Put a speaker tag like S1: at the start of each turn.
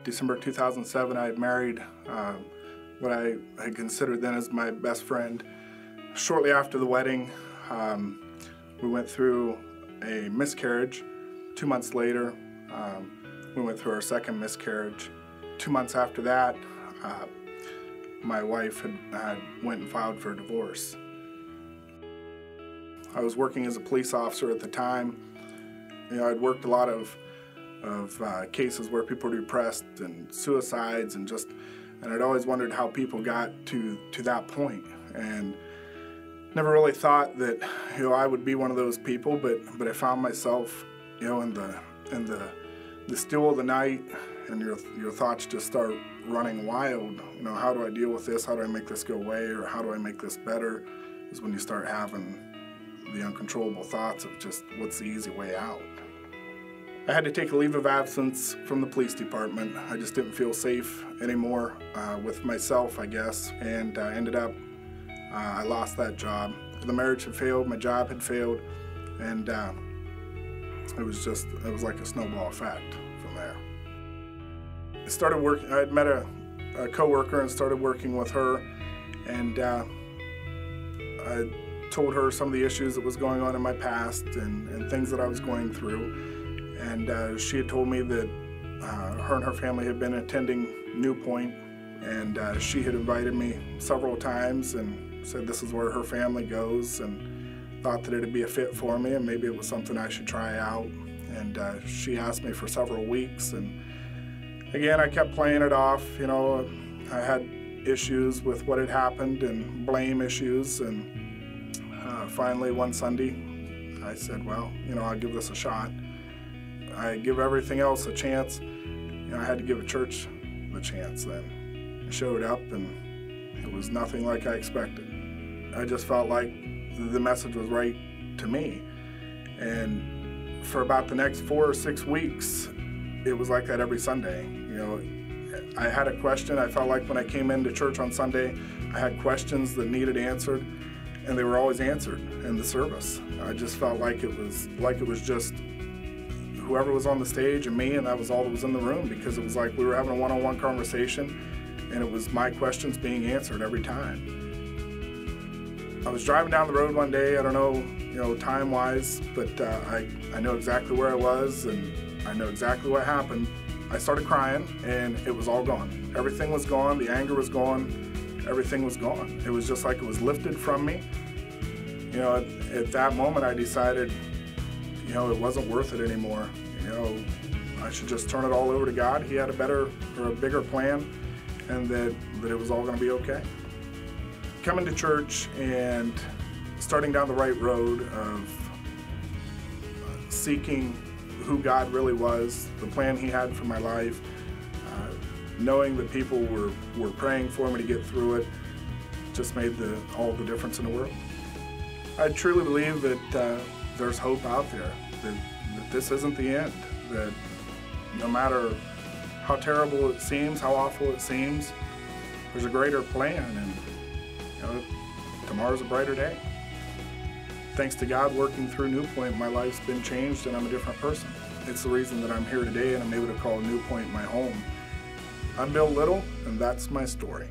S1: December 2007, I had married what I had considered then as my best friend. Shortly after the wedding, we went through a miscarriage. 2 months later, we went through our second miscarriage. 2 months after that, my wife had went and filed for a divorce. I was working as a police officer at the time. I'd worked a lot of cases where people were depressed and suicides and I'd always wondered how people got to that point, and never really thought that I would be one of those people, but I found myself in the still of the night, and your thoughts just start running wild. How do I deal with this? How do I make this go away? Or how do I make this better? Is when you start having the uncontrollable thoughts of just what's the easy way out. I had to take a leave of absence from the police department. I just didn't feel safe anymore with myself, I guess, and ended up, I lost that job. The marriage had failed, my job had failed, and it was like a snowball effect from there. I started working, I had met a coworker and started working with her, and I told her some of the issues that was going on in my past and things that I was going through. And she had told me that her and her family had been attending NewPointe, and she had invited me several times and said this is where her family goes, and thought that it'd be a fit for me and maybe it was something I should try out. And she asked me for several weeks, and again I kept playing it off. I had issues with what had happened and blame issues, and finally one Sunday I said, well, I'll give this a shot. I give everything else a chance. I had to give a church a chance then. I showed up and it was nothing like I expected. I just felt like the message was right to me. And for about the next 4 or 6 weeks, it was like that every Sunday. I had a question. I felt like when I came into church on Sunday, I had questions that needed answered, and they were always answered in the service. I just felt like it was just whoever was on the stage and me, and that was all that was in the room, because it was like we were having a one-on-one conversation, and it was my questions being answered every time. I was driving down the road one day, I don't know, time-wise, but I know exactly where I was, and I know exactly what happened. I started crying, and it was all gone. Everything was gone, the anger was gone, everything was gone. It was just like it was lifted from me. At that moment I decided, it wasn't worth it anymore. I should just turn it all over to God. He had a better or a bigger plan, and that it was all going to be okay. Coming to church and starting down the right road of seeking who God really was, the plan He had for my life, knowing that people were praying for me to get through it, just made all the difference in the world. I truly believe that there's hope out there, that this isn't the end, that no matter how terrible it seems, how awful it seems, there's a greater plan, and tomorrow's a brighter day. Thanks to God working through NewPointe, my life's been changed and I'm a different person. It's the reason that I'm here today and I'm able to call NewPointe my home. I'm Bill Little, and that's my story.